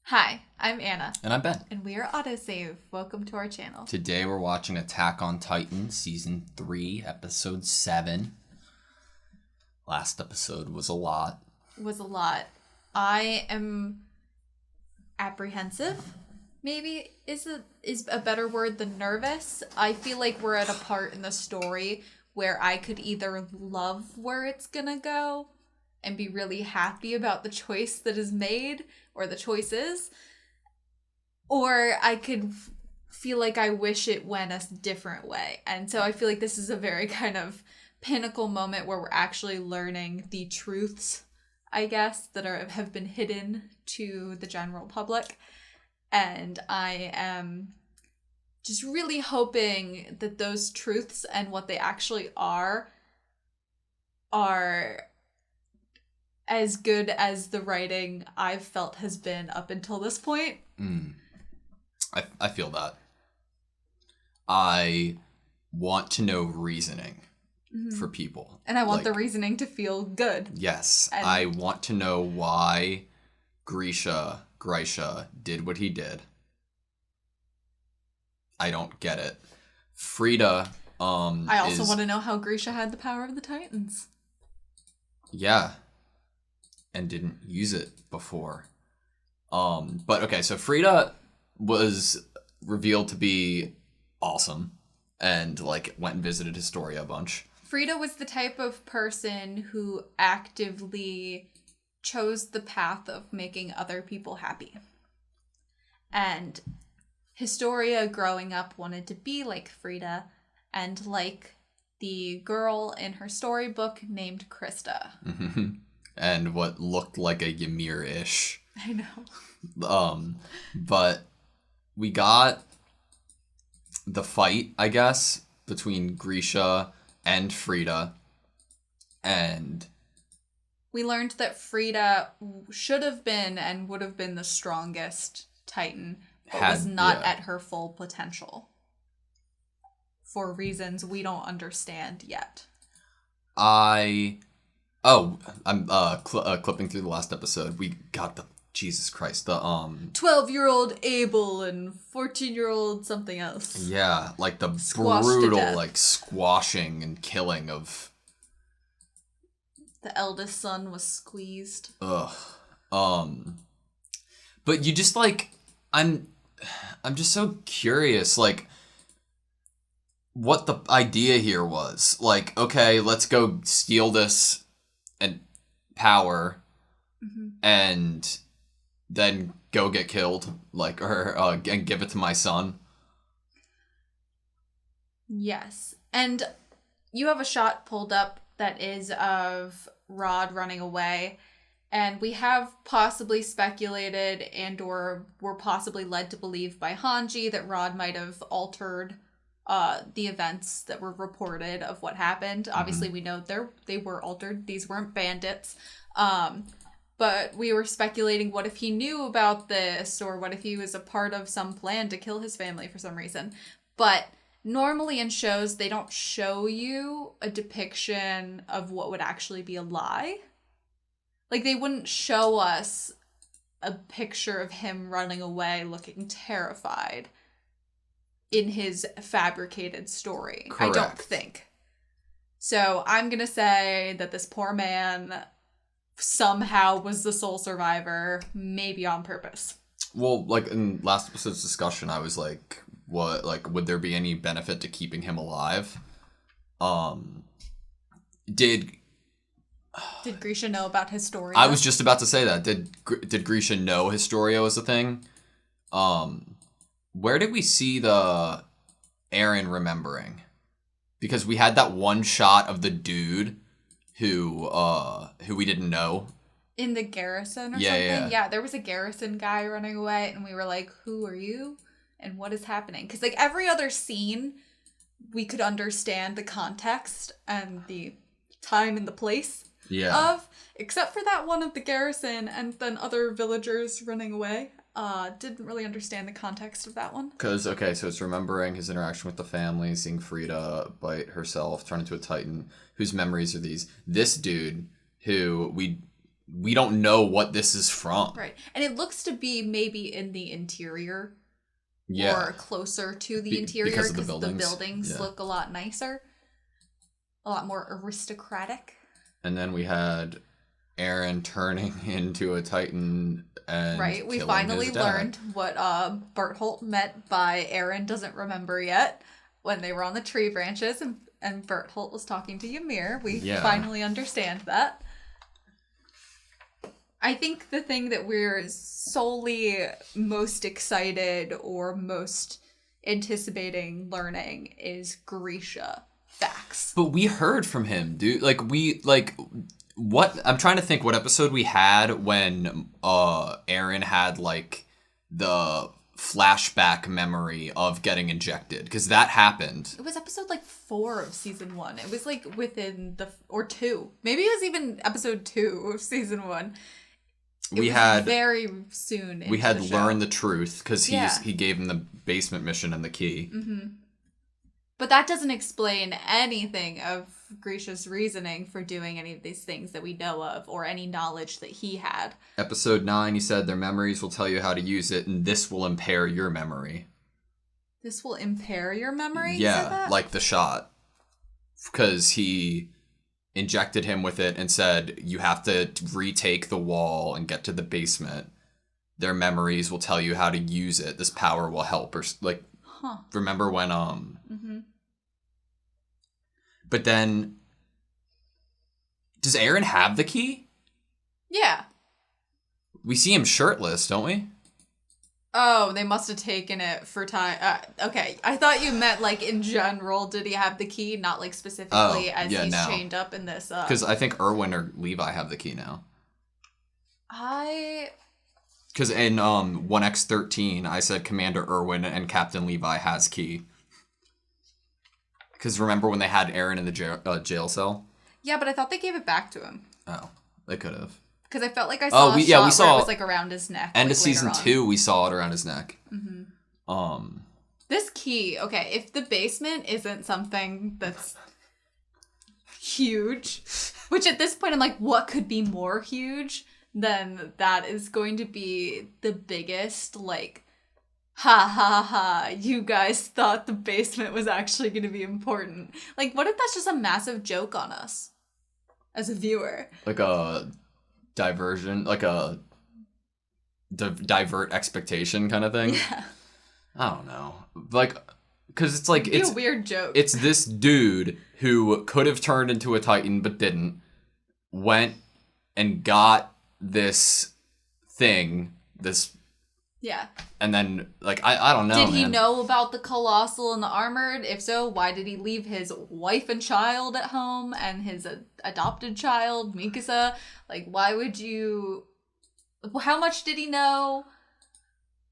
Hi, I'm Anna. And I'm Ben. And we are AutoSave. Welcome to our channel. Today we're watching Attack on Titan Season 3, Episode 7. Last episode was a lot. I am apprehensive, maybe is a better word than nervous. I feel like we're at a part in the story where I could either love where it's gonna go and be really happy about the choice that is made or the choices, or I could feel like I wish it went a different way. And so I feel like this is a very kind of pinnacle moment where we're actually learning the truths, I guess, that have been hidden to the general public. And I am just really hoping that those truths and what they actually are as good as the writing I've felt has been up until this point. I feel that. I want to know reasoning for people. And I want the reasoning to feel good. Yes. I want to know why Grisha did what he did. I don't get it. Frida I also want to know how Grisha had the power of the Titans. Yeah. And didn't use it before. But okay, so Frida was revealed to be awesome and went and visited Historia a bunch. Frida was the type of person who actively chose the path of making other people happy. And Historia growing up wanted to be like Frida and like the girl in her storybook named Krista. And what looked like a Ymir-ish. I know. But we got the fight, I guess, between Grisha and Frida. And we learned that Frida should have been and would have been the strongest Titan, but was not at her full potential. For reasons we don't understand yet. I'm clipping through the last episode. We got the Jesus Christ, the 12-year-old Abel and 14-year-old something else. Yeah, the Squashed brutal squashing and killing of the eldest son was squeezed. Ugh. But you just I'm just so curious what the idea here was. Okay, let's go steal this and power and then go get killed, and give it to my son. Yes. And you have a shot pulled up that is of Rod running away, and we have possibly speculated and or were possibly led to believe by Hanji that Rod might have altered the events that were reported of what happened. Obviously, we know they were altered. These weren't bandits. But we were speculating, what if he knew about this, or what if he was a part of some plan to kill his family for some reason. But normally in shows, they don't show you a depiction of what would actually be a lie. They wouldn't show us a picture of him running away looking terrified in his fabricated story. Correct. I don't think. So I'm going to say that this poor man somehow was the sole survivor, maybe on purpose. Well, in last episode's discussion, I was what, would there be any benefit to keeping him alive? Did Grisha know about Historia? I was just about to say that. Did Grisha know Historia was a thing? Where did we see the Eren remembering? Because we had that one shot of the dude who we didn't know. In the garrison or something? Yeah, there was a garrison guy running away, and we were like, who are you? And what is happening? Because every other scene, we could understand the context and the time and the place of, except for that one of the garrison and then other villagers running away. Didn't really understand the context of that one. Because, okay, so it's remembering his interaction with the family, seeing Frida bite herself, turn into a Titan. Whose memories are these? This dude, who we don't know what this is from. Right. And it looks to be maybe in the interior. Yeah. Or closer to the interior because of the buildings look a lot nicer. A lot more aristocratic. And then we had Aaron turning into a Titan and right. We killing finally his dad. learned what Berthold meant by Aaron doesn't remember yet when they were on the tree branches and Berthold was talking to Ymir. We finally understand that. I think the thing that we're solely most excited or most anticipating learning is Grisha facts. But we heard from him, dude. What? I'm trying to think what episode we had when Aaron had like the flashback memory of getting injected, because that happened. It was episode 4 of season 1. It was within or 2. Maybe it was even episode 2 of season 1. We had very soon. We had learned the truth because he gave him the basement mission and the key. Mm-hmm. But that doesn't explain anything of Grisha's reasoning for doing any of these things that we know of, or any knowledge that he had. Episode 9, he said their memories will tell you how to use it, and this will impair your memory. This will impair your memory? Yeah, like the shot, because he injected him with it and said, you have to retake the wall and get to the basement. Their memories will tell you how to use it. This power will help. Or remember when, Mm-hmm. But then, does Aaron have the key? Yeah. We see him shirtless, don't we? Oh, they must have taken it for time. Okay, I thought you meant in general. Did he have the key? Not specifically as he's chained up in this. Because I think Erwin or Levi have the key now. Because in 1X13, I said Commander Erwin and Captain Levi has key. Because remember when they had Aaron in the jail cell? Yeah, but I thought they gave it back to him. Oh, they could have. Because I felt like I saw we saw where it was around his neck. End of season 2, we saw it around his neck. Mm-hmm. This key, okay, if the basement isn't something that's huge, which at this point I'm like, what could be more huge? Then that is going to be the biggest, ha ha ha, you guys thought the basement was actually going to be important. What if that's just a massive joke on us as a viewer? Like a diversion, like a divert expectation kind of thing. Yeah. I don't know. Because it's it's a weird joke. It's this dude who could have turned into a Titan but didn't, went and got this thing, yeah. And then, I don't know, Did he know about the Colossal and the Armored? If so, why did he leave his wife and child at home and his adopted child, Mikasa? Why would you... How much did he know?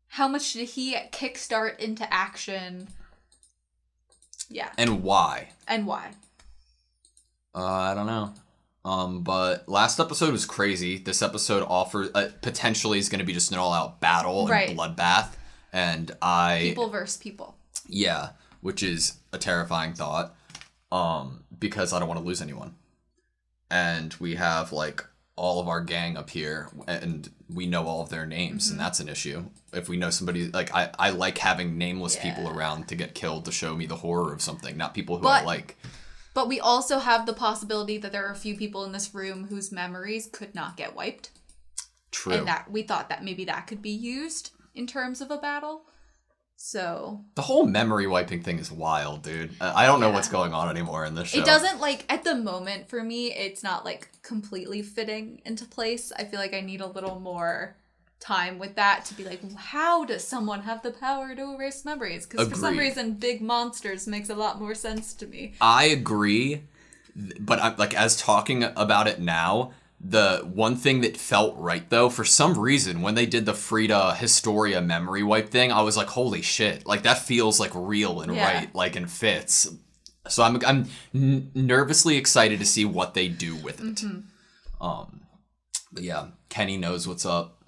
How much did he kickstart into action? Yeah. And why? I don't know. But last episode was crazy. This episode offers potentially is going to be just an all-out battle and bloodbath, and people versus people. Yeah, which is a terrifying thought. Because I don't want to lose anyone, and we have all of our gang up here, and we know all of their names, and that's an issue. If we know somebody, I like having nameless people around to get killed to show me the horror of something, not people who I like. But we also have the possibility that there are a few people in this room whose memories could not get wiped. True. And that we thought that maybe that could be used in terms of a battle. So the whole memory wiping thing is wild, dude. I don't know what's going on anymore in this show. It doesn't at the moment for me, it's not completely fitting into place. I feel like I need a little more time with that to be how does someone have the power to erase memories? Because for some reason, big monsters makes a lot more sense to me. I agree, but I'm as talking about it now, the one thing that felt right though, for some reason, when they did the Frida Historia memory wipe thing, I was like, holy shit, that feels real and right, and fits. So I'm nervously excited to see what they do with it. Mm-hmm. But yeah, Kenny knows what's up.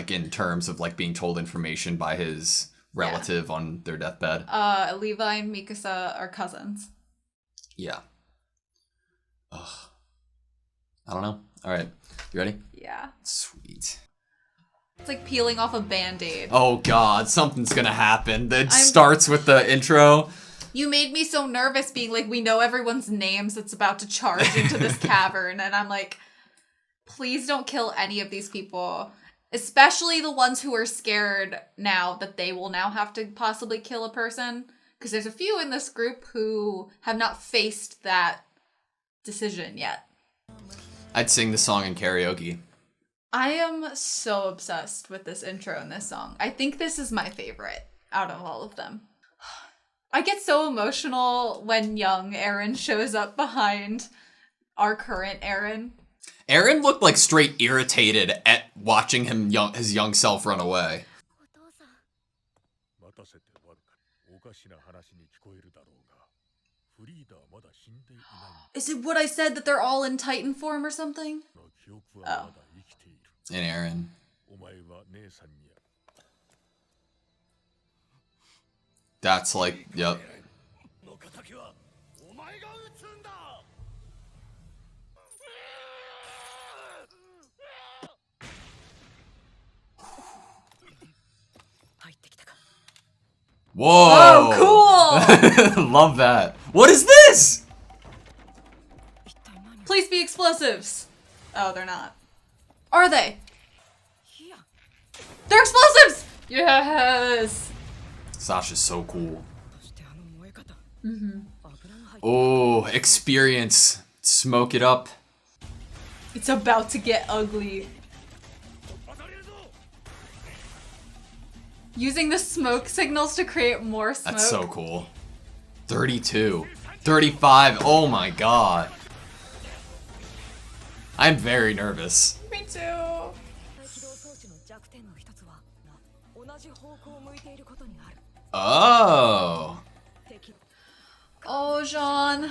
In terms of being told information by his relative on their deathbed. Levi and Mikasa are cousins. Yeah. Ugh. I don't know. All right. You ready? Yeah. Sweet. It's like peeling off a band-aid. Oh god, something's gonna happen. It starts with the intro. You made me so nervous being like, we know everyone's names that's about to charge into this cavern. And I'm like, please don't kill any of these people. Especially the ones who are scared now that they will now have to possibly kill a person. Because there's a few in this group who have not faced that decision yet. I'd sing the song in karaoke. I am so obsessed with this intro and this song. I think this is my favorite out of all of them. I get so emotional when young Aaron shows up behind our current Aaron. Aaron looked like straight irritated at watching his young self run away. Is it what I said that they're all in Titan form or something? Oh. And Aaron. That's like, yep. Whoa! Oh, cool! Love that. What is this? Please be explosives. Oh, they're not. Are they? They're explosives! Yes! Sasha's so cool. Mm-hmm. Oh, experience. Smoke it up. It's about to get ugly. Using the smoke signals to create more smoke. That's so cool. 32. 35. Oh my god. I'm very nervous. Me too. Oh. Oh, Jean.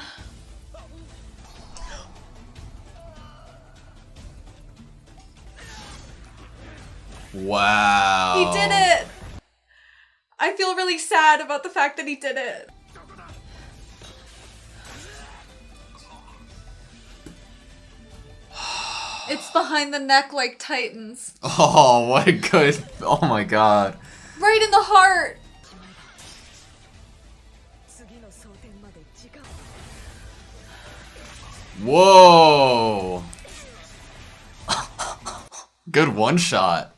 Wow. He did it! I feel really sad about the fact that he did it. It's behind the neck like Titans. Oh, what a good... Oh my god. Right in the heart! Whoa. Good one shot.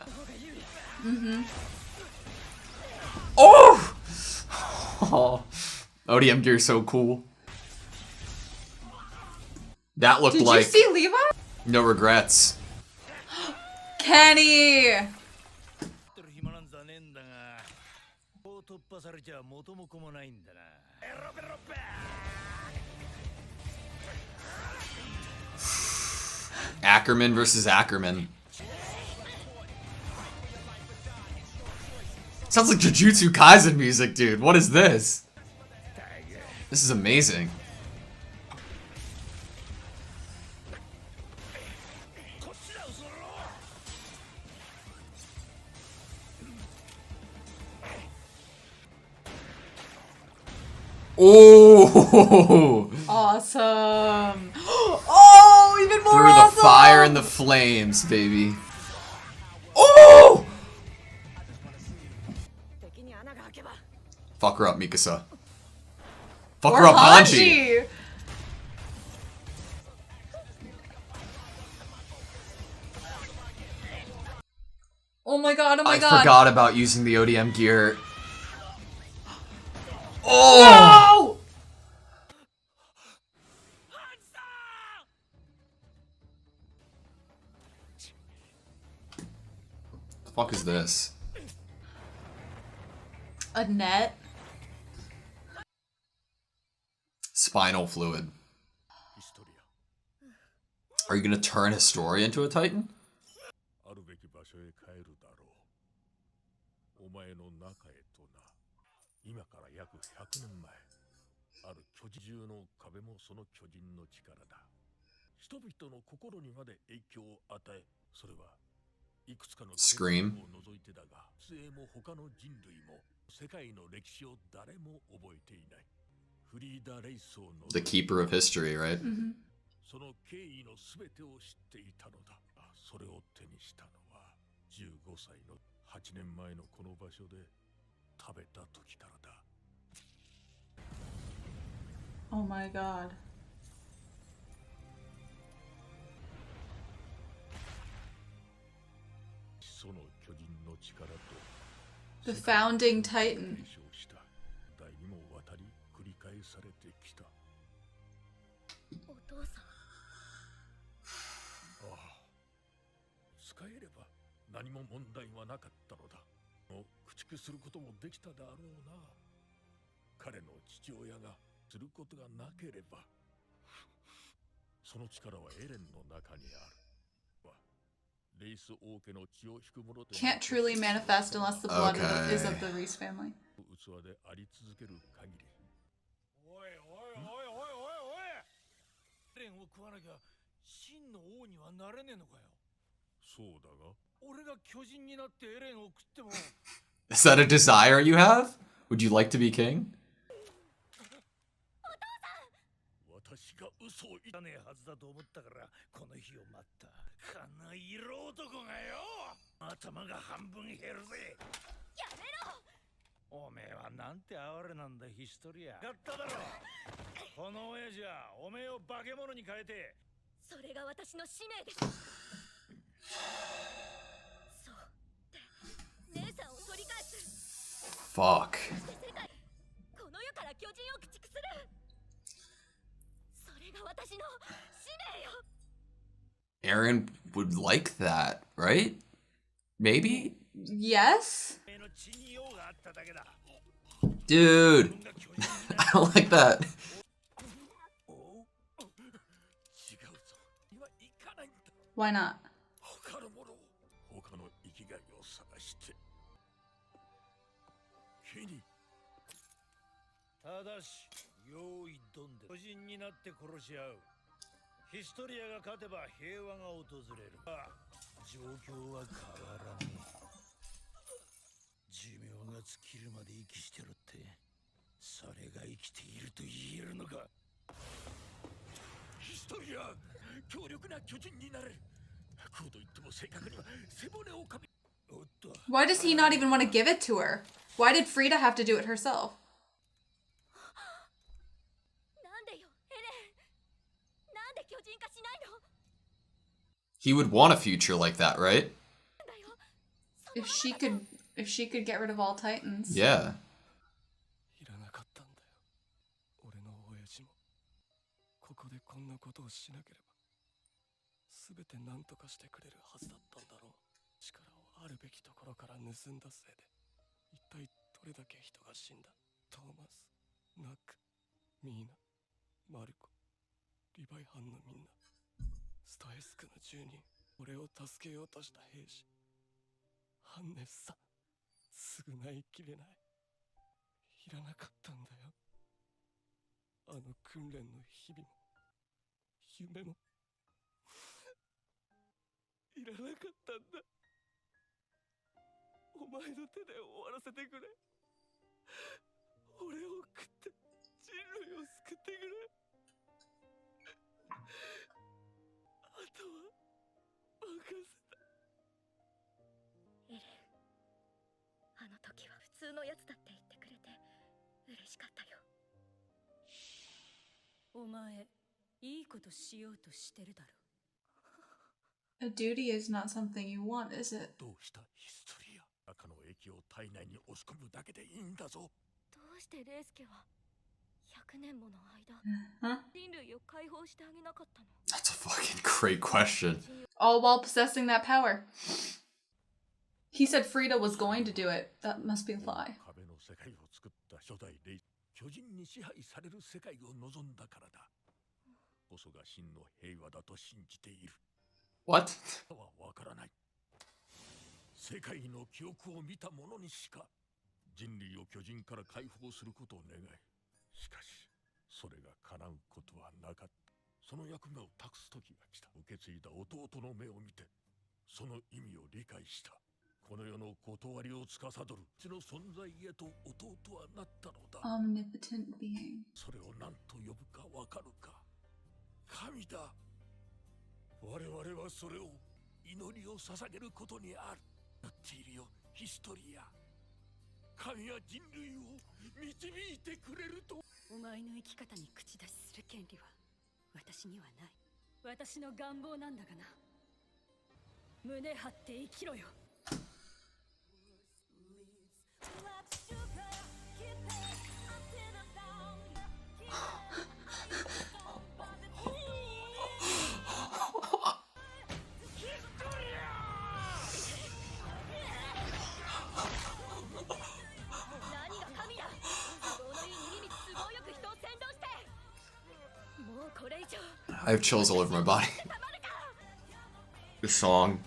Mm-hmm. Oh! Oh! ODM gear so cool. That looked like... Did you see Levi? No regrets. Kenny! Ackerman versus Ackerman. Sounds like Jujutsu Kaisen music, dude. What is this? This is amazing. Oh! Awesome. Oh, even more Through awesome! the fire and the flames, baby. Oh! Fuck her up, Mikasa. Fuck her up, Hanji. Oh my god, oh my I god. forgot about using the ODM gear. Oh! No! The fuck is this? A net? Spinal fluid. Are you gonna turn Historia into a Titan? Scream. The keeper of history, right? Mm-hmm. その経緯のすべてを知っていたのだ。それを手にしたのは15歳の8年前のこの場所で食べた時からだ。 Oh my god. その巨人の力と The founding titan. 継承した代にもわたり繰り返されてきた。お父さん。ああ、使えれば何も問題はなかったのだ。もう駆逐することもできただろうな。彼の父親がすることがなければ。その力はエレンの中にある。レイス王家の血を引くもので Can't truly manifest unless the blood Okay. is of the Reese family. 器であり続ける限り。おいおいおいおいおいおい、エレンを食わなきゃ真の王にはなれねえのかよ。そうだが、俺が巨人になってエレンを食っても Is that a desire you have? Would you like to be king? 私が嘘を言っだねえはずだと思ったからこの日を待った。この色男がよ、頭が半分減るぜ。やめろ。おめえはなんて哀れなんだヒストリア。やっただろ。この親父はおめえを化け物に変えて。それが私の使命です。そうで姉さんを取り返す。 Fuck. 世界この世から巨人を駆逐する。それが私の使命よ。 Aaron would like that, right? Maybe? Yes? おめえの血に用があっただけだ。 Dude. I don't like that. おう、違うぞ。今行かないんだ。 Why not? 他のものを、他の生きがいを探して。ケニー。ただし用意どんで巨人になって殺し合う。ヒストリアが勝てば平和が訪れる。状況は変わらねえ。寿命が尽きるまで息してるって、それが生きていると言えるのか。ヒストリア、強力な巨人になれる。こうと言っても正確には背骨をかみ。おっと、 Why does he not even want to give it to her? Why did Frida have to do it herself? なんでよエレン。なんで巨人化しないの。 He would want a future like that, right? だよ。 If she could get rid of all titans. Yeah. いらなかったんだよ。俺の親父もここでこんなことをしなければ全て何とかしてくれるはずだったんだろう。力をあるべきところから盗んだせいで一体どれだけ人が死んだ。トーマス、ナック、ミーナ、マルコ、リヴァイ班のみんな、スタエスクの住人、俺を助けようとした兵士、ハンネスさん、償いきれない。いらなかったんだよ。あの訓練の日々も夢もいらなかったんだ。お前の手で終わらせてくれ。俺を食って人類を救ってくれ。あとは任せた。エレン、あの時は普通のやつだって言ってくれて嬉しかったよ。お前、いいことしようとしてるだろ。 A duty is not something you want, is it? どうしたヒストリア。中の液を体内に押し込むだけでいいんだぞ。どうしてレイスケは100年もの間 Huh? 人類を解放してあげなかったの。 That's a fucking great question. All while possessing that power. He said Frida was going to do it. That must be a lie. 壁の世界を作った初代レイ、巨人に支配される世界を望んだからだ。こそが真の平和だと信じている。 What? はわからない。世界の記憶を見た者にしか人類を巨人から解放することを願い。しかしそれが叶うことはなかった。その役目を託す時が来た。受け継いだ弟の目を見てその意味を理解した。この世の断りを司る血の存在へと弟はなったのだ。 Omnipotent being. それを何と呼ぶかわかるか。神だ。我々はそれを祈りを捧げることにある。なっているよ、ヒストリア。神は人類を導いてくれると。お前の生き方に口出しする権利は私にはない。私の願望なんだがな。胸張って生きろよ。I have chills all over my body. This song.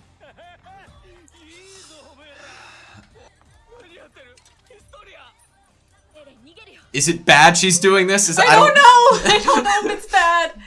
Is it bad she's doing this? I don't know! I don't know if it's bad.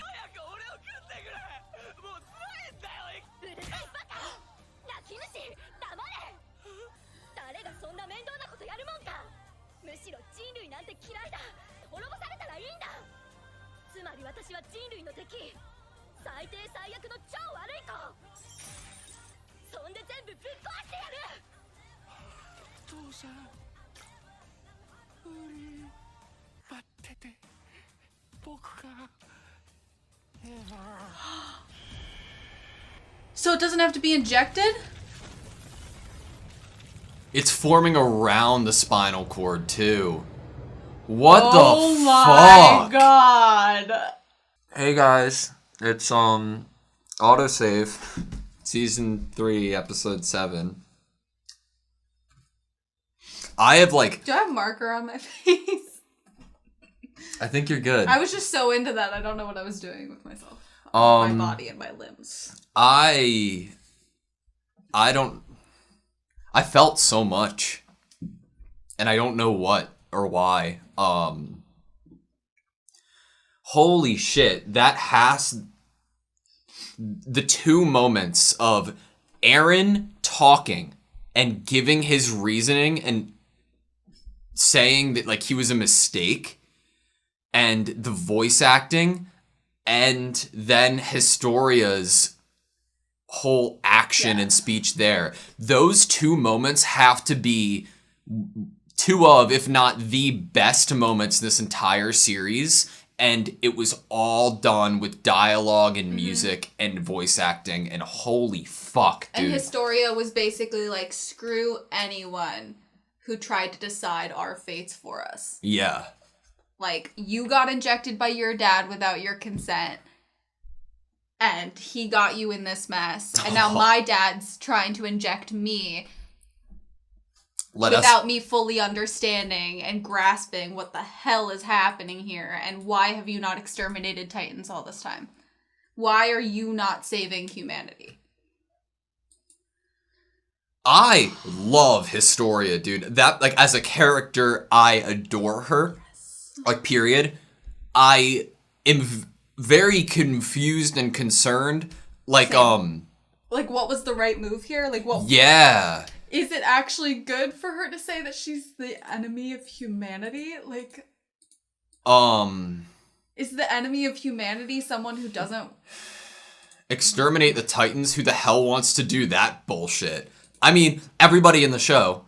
So it doesn't have to be injected? It's forming around the spinal cord too. What the fuck? Oh my god. Hey guys, it's AutoSave, season 3, episode 7. I have like... Do I have marker on my face? I think you're good. I was just so into that, I don't know what I was doing with myself. My body and my limbs. I felt so much. And I don't know what or why. Holy shit, that has... The 2 moments of Aaron talking and giving his reasoning and saying that like he was a mistake, and the voice acting, and then Historia's whole action and speech there. Those 2 moments have to be 2 of, if not the best moments in this entire series. And it was all done with dialogue and music and voice acting, and holy fuck, dude. And Historia was basically like, screw anyone who tried to decide our fates for us. Yeah. Like, you got injected by your dad without your consent, and he got you in this mess, and now my dad's trying to inject me without me fully understanding and grasping what the hell is happening here, and why have you not exterminated Titans all this time? Why are you not saving humanity? I love Historia, dude. That, like, as a character, I adore her. Like, period. I am very confused and concerned. Like, Same. Like, what was the right move here? Like, what... Yeah. Is it actually good for her to say that she's the enemy of humanity? Like... Is the enemy of humanity someone who doesn't... Exterminate the Titans? Who the hell wants to do that bullshit? I mean, everybody in the show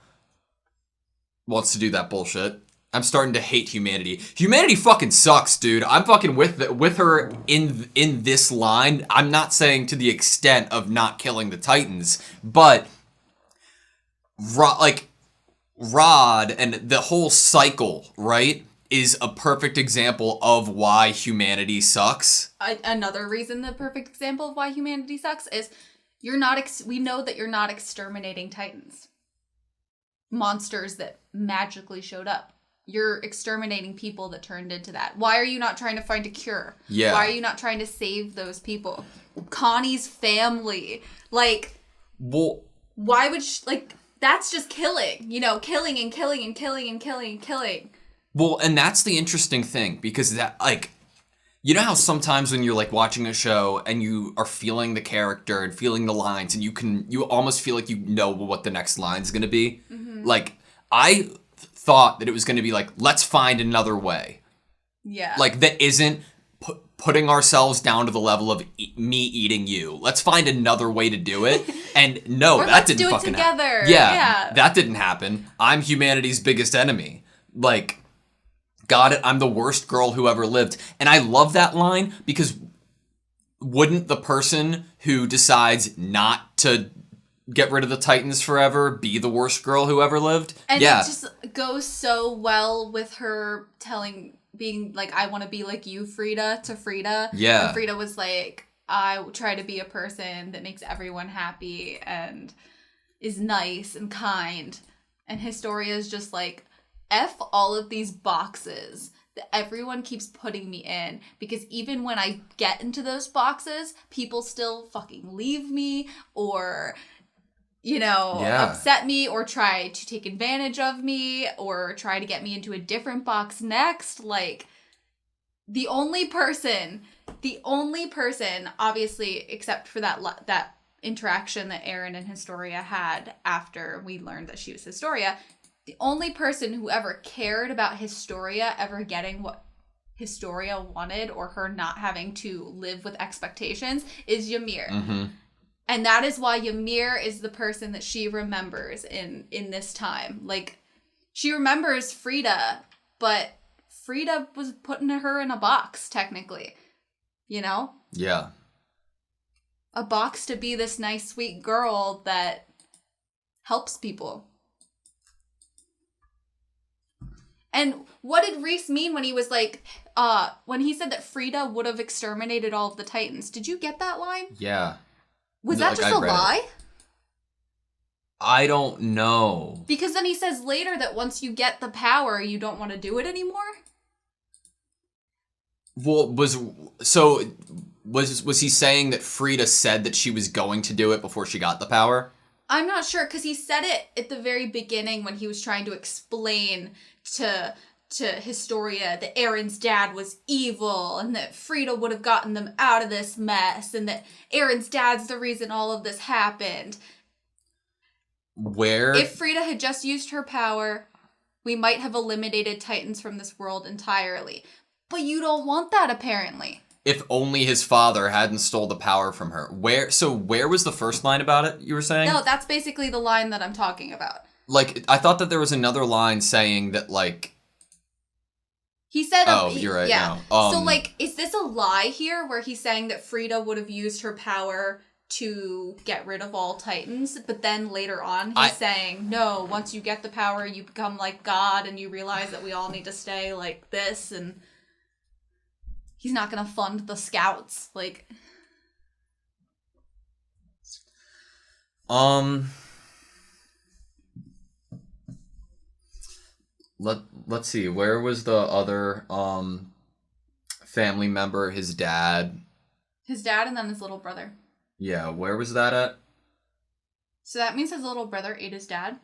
wants to do that bullshit. I'm starting to hate humanity. Humanity fucking sucks, dude. I'm fucking with her in this line. I'm not saying to the extent of not killing the Titans, but Rod and the whole cycle, right, is a perfect example of why humanity sucks. Another reason, the perfect example of why humanity sucks is you're not. We know that you're not exterminating Titans, monsters that magically showed up. You're exterminating people that turned into that. Why are you not trying to find a cure? Yeah. Why are you not trying to save those people? Connie's family, like, well, why would that's just killing, killing and killing and killing and killing and killing. Well, and that's the interesting thing, because that, like, you know how sometimes when you're like watching a show and you are feeling the character and feeling the lines, and you almost feel like you know what the next line's gonna be. Mm-hmm. Like, I thought that it was gonna be like, let's find another way. Yeah. Like, that isn't putting ourselves down to the level of me eating you. Let's find another way to do it. And no, Or that let's didn't do it fucking together. happen. Yeah. That didn't happen. I'm humanity's biggest enemy. Like, got it, I'm the worst girl who ever lived. And I love that line because wouldn't the person who decides not to get rid of the Titans forever be the worst girl who ever lived? And yeah. it just goes so well with her being like, I want to be like you, Frida, to Frida. Yeah. And Frida was like, I try to be a person that makes everyone happy and is nice and kind. And Historia's just like, F all of these boxes that everyone keeps putting me in, because even when I get into those boxes, people still fucking leave me or, you know, upset me or try to take advantage of me or try to get me into a different box next. Like, the only person, obviously, except for that interaction that Eren and Historia had after we learned that she was Historia, the only person who ever cared about Historia ever getting what Historia wanted or her not having to live with expectations is Ymir. Mm-hmm. And that is why Ymir is the person that she remembers in this time. Like, she remembers Frida, but Frida was putting her in a box, technically. You know? Yeah. A box to be this nice, sweet girl that helps people. And what did Reese mean when he was like, when he said that Frida would have exterminated all of the Titans? Did you get that line? Yeah. Was that just a lie? I don't know. Because then he says later that once you get the power, you don't want to do it anymore? Well, was he saying that Frida said that she was going to do it before she got the power? I'm not sure, because he said it at the very beginning when he was trying to explain to Historia that Eren's dad was evil and that Frida would have gotten them out of this mess and that Eren's dad's the reason all of this happened. If Frida had just used her power, we might have eliminated Titans from this world entirely. But you don't want that, apparently. If only his father hadn't stole the power from her. Where was the first line about it, you were saying? No, that's basically the line that I'm talking about. Like, I thought that there was another line saying that, like... He said... you're right, yeah. no. So, like, is this a lie here where he's saying that Frida would have used her power to get rid of all Titans, but then later on he's saying, no, once you get the power, you become like God and you realize that we all need to stay like this, and he's not gonna fund the scouts, like... Let's see, where was the other family member, his dad? His dad and then his little brother. Yeah, where was that at? So that means his little brother ate his dad?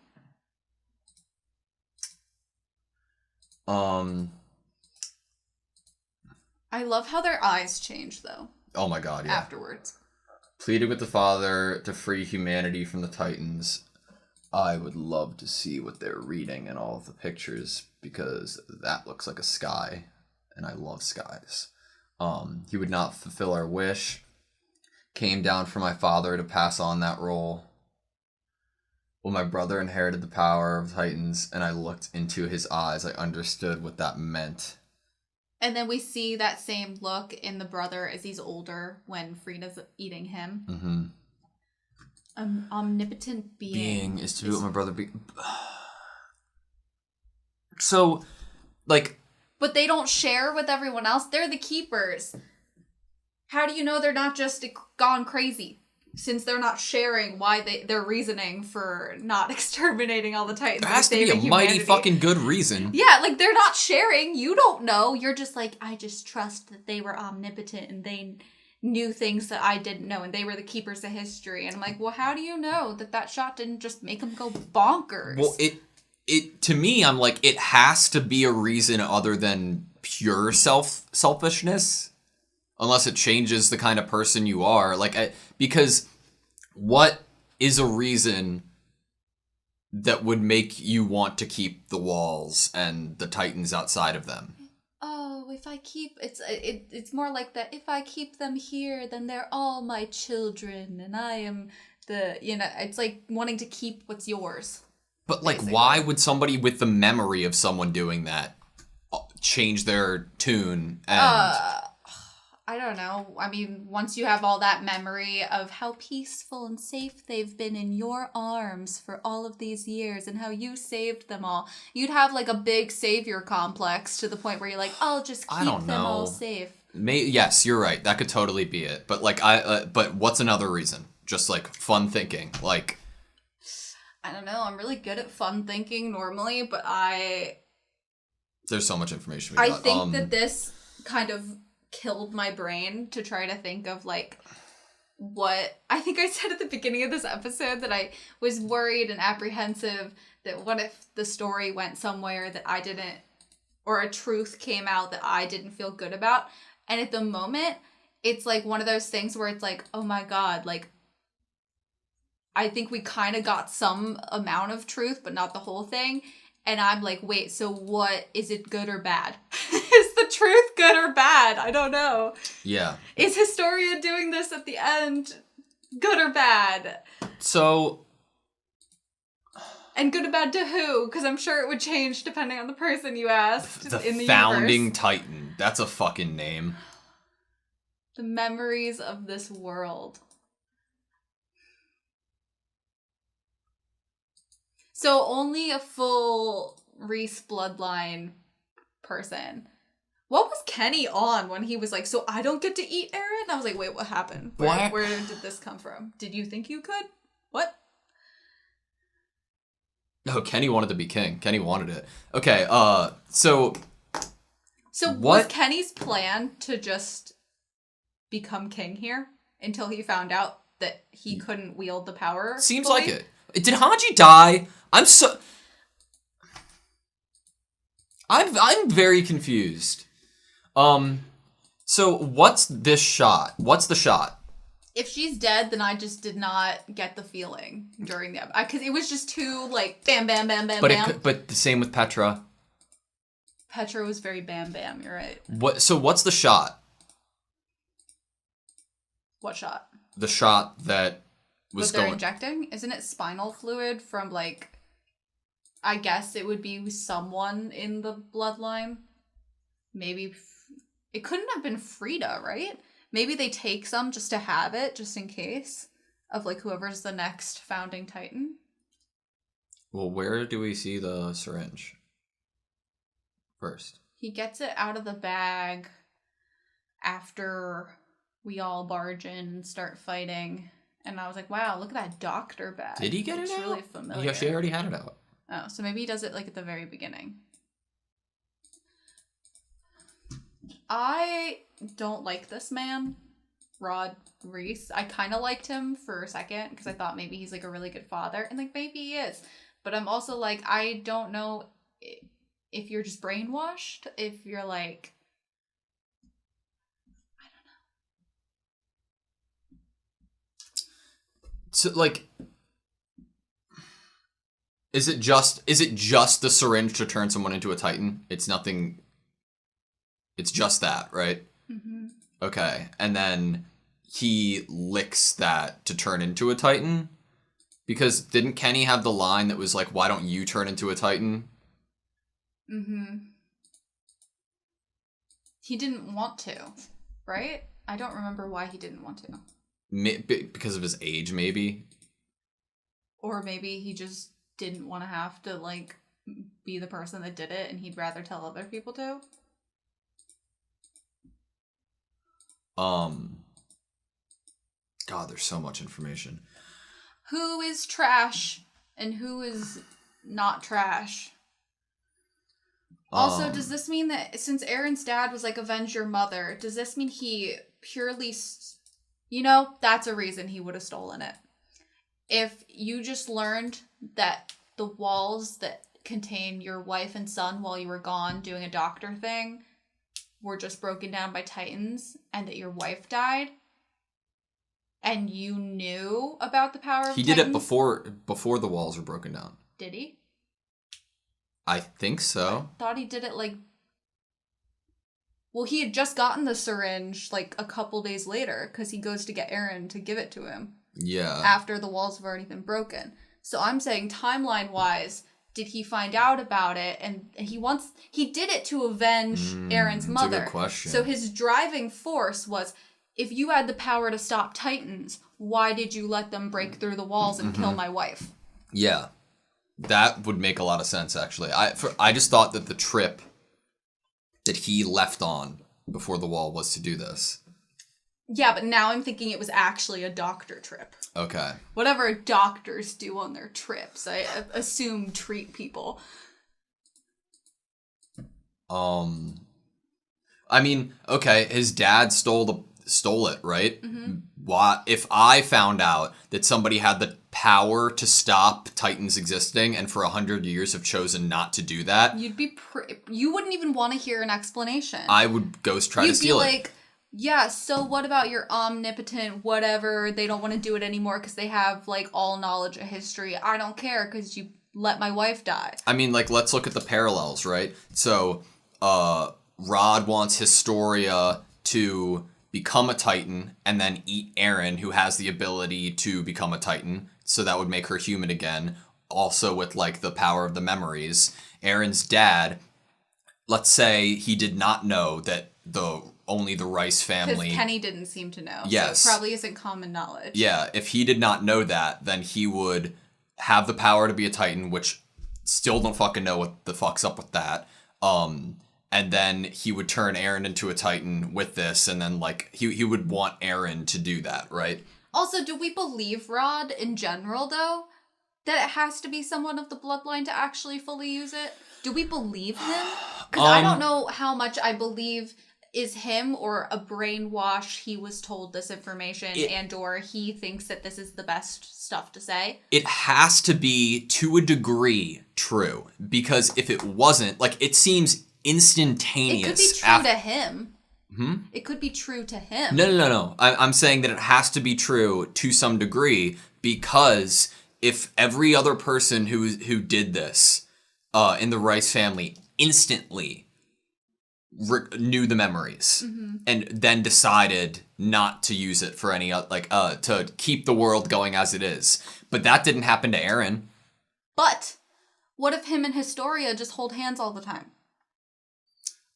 I love how their eyes change, though. Oh my god, yeah. Afterwards. Pleaded with the father to free humanity from the Titans. I would love to see what they're reading in all of the pictures, because that looks like a sky, and I love skies. He would not fulfill our wish. Came down for my father to pass on that role. When my brother inherited the power of Titans, and I looked into his eyes, I understood what that meant. And then we see that same look in the brother as he's older when Frida's eating him. Mm-hmm. An omnipotent being is to do what my brother So, like... But they don't share with everyone else. They're the keepers. How do you know they're not just gone crazy? Since they're not sharing why their reasoning for not exterminating all the Titans. There has to be a mighty fucking good reason. Yeah, like, they're not sharing. You don't know. You're just like, I just trust that they were omnipotent and they knew things that I didn't know and they were the keepers of history. And I'm like, well, how do you know that shot didn't just make them go bonkers? Well, it to me, I'm like, it has to be a reason other than pure selfishness. Unless it changes the kind of person you are. Like, because what is a reason that would make you want to keep the walls and the Titans outside of them? oh, if I keep it's more like that. If I keep them here, then they're all my children, and I am it's like wanting to keep what's yours. But, like, basically. why would somebody with the memory of someone doing that change their tune and... I don't know. I mean, once you have all that memory of how peaceful and safe they've been in your arms for all of these years and how you saved them all, you'd have like a big savior complex to the point where you're like, I'll just I keep don't them all know. safe. Yes, you're right. That could totally be it. But, like, but what's another reason? Just, like, fun thinking. Like... I don't know. I'm really good at fun thinking normally, but There's so much information I think that this kind of killed my brain to try to think of like what I think I said at the beginning of this episode, that I was worried and apprehensive that what if the story went somewhere that I didn't, or a truth came out that I didn't feel good about. And at the moment, it's like one of those things where it's like, oh my God, like I think we kind of got some amount of truth, but not the whole thing. And I'm like, wait, so what? Is it good or bad? Is the truth good or bad? I don't know. Yeah. Is Historia doing this at the end good or bad? So... And good or bad to who? Because I'm sure it would change depending on the person you asked in the Founding universe. Titan. That's a fucking name. The memories of this world. So only a full Reese bloodline person. What was Kenny on when he was like, so I don't get to eat Eren? I was like, wait, what happened? Where did this come from? Did you think you could? What? No, Kenny wanted to be king. Kenny wanted it. Okay, so was what? Kenny's plan to just become king here until he found out that he couldn't wield the power? Seems fully? like it. Did Hanji die? I'm very confused. So what's this shot? What's the shot? If she's dead, then I just did not get the feeling during the because it was just too like bam, bam, bam, bam, bam. But the same with Petra. Petra was very bam, bam. You're right. So what's the shot? What shot? The shot that was What they're going. injecting? Isn't it spinal fluid from like? I guess it would be someone in the bloodline. Maybe it couldn't have been Frida, right? Maybe they take some just to have it, just in case, of like whoever's the next founding Titan. Well, where do we see the syringe? First. He gets it out of the bag after we all barge in and start fighting. And I was like, wow, look at that doctor bag. Did he get it's it out? It's really familiar. Yeah, she already had it out. Oh, so maybe he does it like at the very beginning. I don't like this man, Rod Reese. I kind of liked him for a second because I thought maybe he's like a really good father, and like maybe he is. But I'm also like, I don't know if you're just brainwashed, if you're like, I don't know. So like, is it just the syringe to turn someone into a Titan? It's nothing. It's just that, right? Mm-hmm. Okay, and then he licks that to turn into a Titan? Because didn't Kenny have the line that was like, why don't you turn into a Titan? Mm-hmm. He didn't want to, right? I don't remember why he didn't want to. Because of his age, maybe? Or maybe he just didn't want to have to, like, be the person that did it and he'd rather tell other people to. God, there's so much information. Who is trash and who is not trash? Also, does this mean that since Eren's dad was like, avenge your mother, does this mean he purely, that's a reason he would have stolen it. If you just learned that the walls that contain your wife and son while you were gone doing a doctor thing were just broken down by Titans, and that your wife died, and you knew about the power of He Titans. did it before the walls were broken down. Did he? I think so. I thought he did it like Well, he had just gotten the syringe like a couple days later because he goes to get Aaron to give it to him. Yeah. After the walls have already been broken. So I'm saying timeline-wise, did he find out about it? And he did it to avenge Aaron's mother. That's a good question. So his driving force was, if you had the power to stop Titans, why did you let them break through the walls and kill my wife? Yeah. That would make a lot of sense, actually. I just thought that the trip that he left on before the wall was to do this. Yeah, but now I'm thinking it was actually a doctor trip. Okay. Whatever doctors do on their trips, I assume treat people. I mean, okay, his dad stole it, right? Mm-hmm. What if I found out that somebody had the power to stop Titans existing and for 100 years have chosen not to do that? You wouldn't even want to hear an explanation. I would go try to steal it. You'd be like, yeah, so what about your omnipotent whatever? They don't want to do it anymore because they have, like, all knowledge of history. I don't care because you let my wife die. I mean, like, let's look at the parallels, right? So, Rod wants Historia to become a Titan and then eat Eren, who has the ability to become a Titan. So that would make her human again. Also with, like, the power of the memories. Eren's dad, let's say he did not know that only the Rice family... Because Kenny didn't seem to know. Yes. So it probably isn't common knowledge. Yeah, if he did not know that, then he would have the power to be a Titan, which still don't fucking know what the fuck's up with that. And then he would turn Eren into a Titan with this, and then, like, he would want Eren to do that, right? Also, do we believe Rod in general, though? That it has to be someone of the bloodline to actually fully use it? Do we believe him? Because I don't know how much I believe is him or a brainwash. He was told this information and or he thinks that this is the best stuff to say. It has to be, to a degree, true. Because if it wasn't, like, it seems instantaneous. It could be true to him. Hmm? It could be true to him. No. I'm saying that it has to be true to some degree because if every other person who did this in the Rice family instantly knew the memories and then decided not to use it for any to keep the world going as it is, but that didn't happen to Eren. But what if him and Historia just hold hands all the time?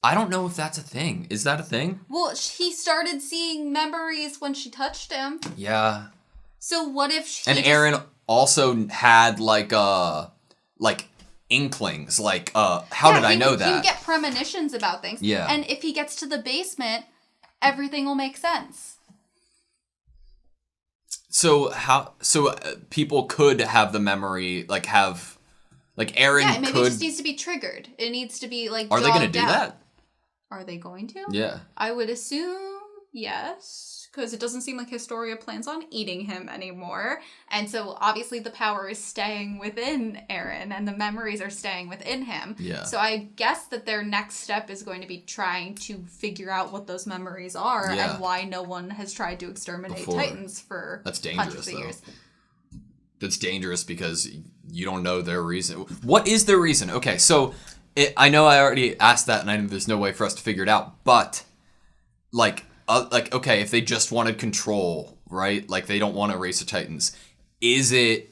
I don't know if that's a thing. Is that a thing? Well, he started seeing memories when she touched him. Yeah. So what if she Eren also had like inklings, like how did I know that? He would get premonitions about things. Yeah. And if he gets to the basement, everything will make sense. So people could have the memory, like Eren Yeah, maybe could... it just needs to be triggered. It needs to be like Are they going to do out. that? Are they going to? Yeah. I would assume yes, because it doesn't seem like Historia plans on eating him anymore. And so obviously the power is staying within Eren and the memories are staying within him. Yeah. So I guess that their next step is going to be trying to figure out what those memories are and why no one has tried to exterminate Titans for That's dangerous, hundreds of years. That's dangerous because you don't know their reason. What is their reason? Okay, so I know I already asked that, and I know there's no way for us to figure it out. But okay, if they just wanted control, right? Like they don't want to race the Titans. Is it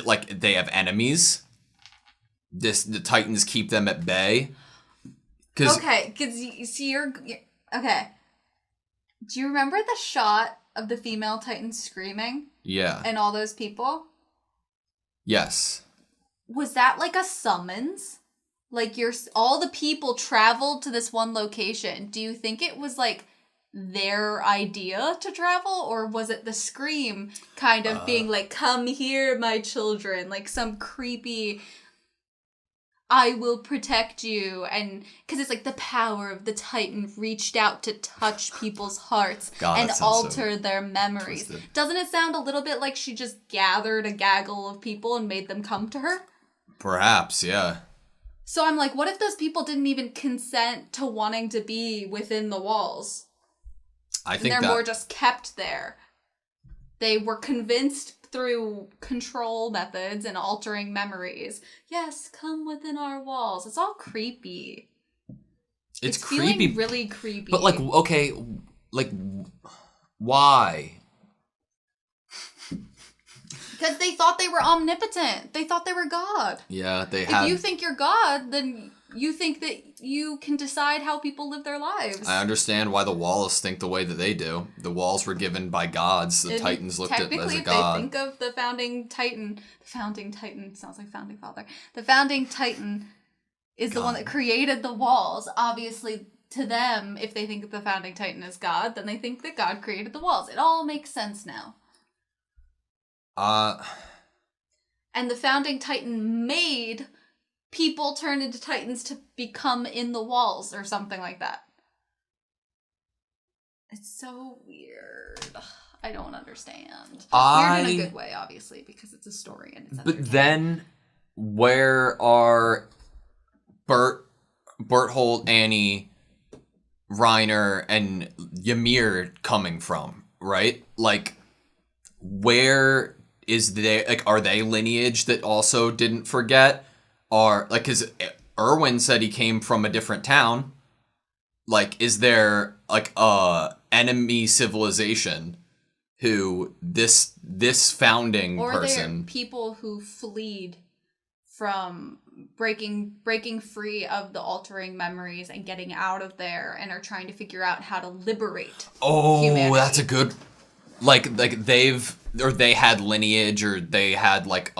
like they have enemies? The Titans keep them at bay. Okay, because you see, okay. Do you remember the shot of the female Titan screaming? Yeah. And all those people? Yes. Was that like a summons? Like all the people traveled to this one location. Do you think it was like their idea to travel? Or was it the scream kind of being like, come here, my children? Like some creepy... I will protect you, and because it's like the power of the Titan reached out to touch people's hearts and alter their memories. Twisted. Doesn't it sound a little bit like she just gathered a gaggle of people and made them come to her? Perhaps, yeah. So I'm like, what if those people didn't even consent to wanting to be within the walls? I think they're more just kept there. They were convinced through control methods and altering memories. Yes, come within our walls. It's all creepy. It's feeling creepy. really creepy. But, like, okay, like, why? Because they thought they were omnipotent. They thought they were God. Yeah, they had... If you think you're God, then you think that you can decide how people live their lives. I understand why the Walls think the way that they do. The Walls were given by gods. The Titans looked at as a god. Technically, if they think of the founding Titan... The founding Titan sounds like founding father. The founding Titan is the one that created the Walls. Obviously, to them, if they think of the founding Titan as God, then they think that God created the Walls. It all makes sense now. And the founding Titan made people turn into Titans to become in the Walls or something like that. It's so weird. I don't understand. Weird in a good way, obviously, because it's a story and it's But then, where are Berthold, Annie, Reiner, and Ymir coming from, right? Like, where is they, like, are they lineage that also didn't forget? Or, like, because Erwin said he came from a different town. Like, is there, like, a enemy civilization who this founding or person... Or they're people who fled from breaking free of the altering memories and getting out of there and are trying to figure out how to liberate humanity. That's a good... Like they've... Or they had lineage, or they had, like,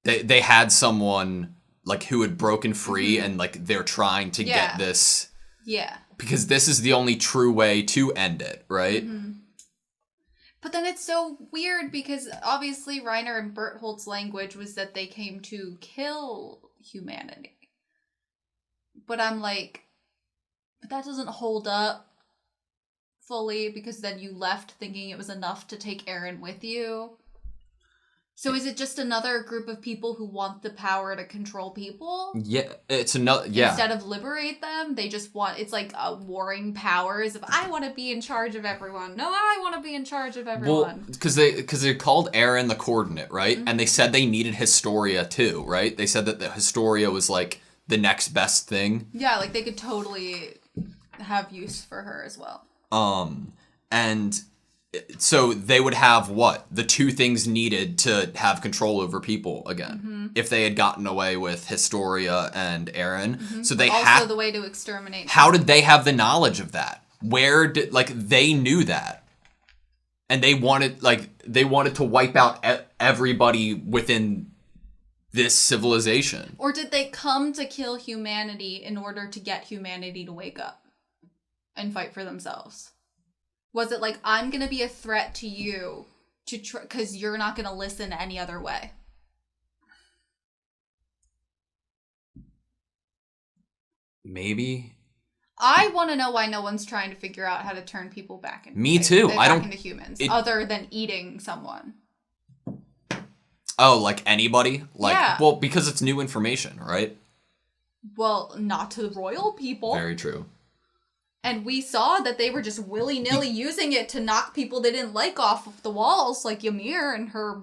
They had someone, like, who had broken free, and, like, they're trying to get this... Yeah. Because this is the only true way to end it, right? Mm-hmm. But then it's so weird, because obviously Reiner and Berthold's language was that they came to kill humanity. But I'm like, but that doesn't hold up fully, because then you left thinking it was enough to take Eren with you. So is it just another group of people who want the power to control people? Yeah, it's another... Yeah. Instead of liberate them, they just want... It's like warring powers of, I want to be in charge of everyone. No, I want to be in charge of everyone. Well, because they called Eren the coordinate, right? Mm-hmm. And they said they needed Historia too, right? They said that the Historia was, like, the next best thing. Yeah, like, they could totally have use for her as well. And... So they would have what? The two things needed to have control over people again. If they had gotten away with Historia and Eren. So they also the way to exterminate. How did they have the knowledge of that? Where did... Like, they knew that. And they wanted to wipe out everybody within this civilization. Or did they come to kill humanity in order to get humanity to wake up and fight for themselves? Was it like, I'm going to be a threat to you because you're not going to listen any other way? Maybe. I want to know why no one's trying to figure out how to turn people back into into humans, other than eating someone. Oh, like anybody? Like, yeah. Well, because it's new information, right? Well, not to royal people. Very true. And we saw that they were just willy-nilly using it to knock people they didn't like off of the walls, like Ymir and her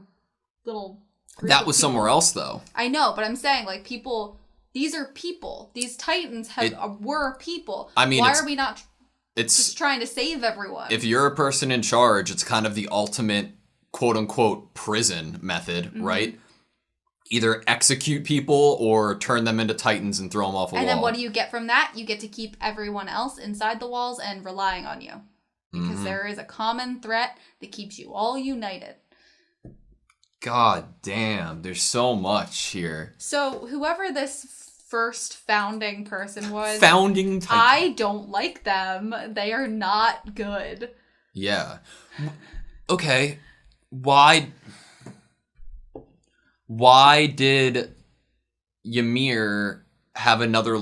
little group That was of people. Somewhere else, though. I know, but I'm saying, like, people... These are people. These Titans were people. I mean, why are we not it's just trying to save everyone? If you're a person in charge, it's kind of the ultimate quote-unquote prison method, right? Either execute people or turn them into Titans and throw them off a wall. And then what do you get from that? You get to keep everyone else inside the walls and relying on you. Because there is a common threat that keeps you all united. God damn, there's so much here. So whoever this first founding person was... Founding Titan. I don't like them. They are not good. Yeah. Okay. Why did Ymir have another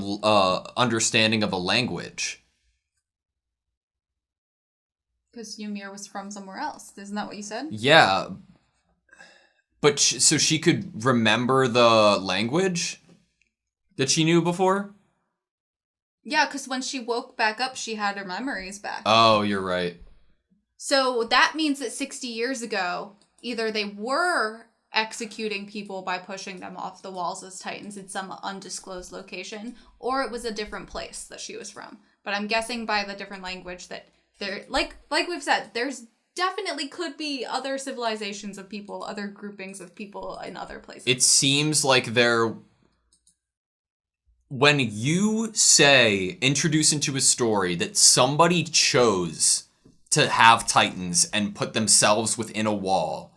understanding of a language? Because Ymir was from somewhere else. Isn't that what you said? Yeah. But so she could remember the language that she knew before? Yeah, because when she woke back up, she had her memories back. Oh, you're right. So that means that 60 years ago, either they were executing people by pushing them off the walls as Titans in some undisclosed location, or it was a different place that she was from. But I'm guessing by the different language that there, like we've said, there's definitely could be other civilizations of people, other groupings of people in other places. It seems like when you say, introduce into a story that somebody chose to have Titans and put themselves within a wall,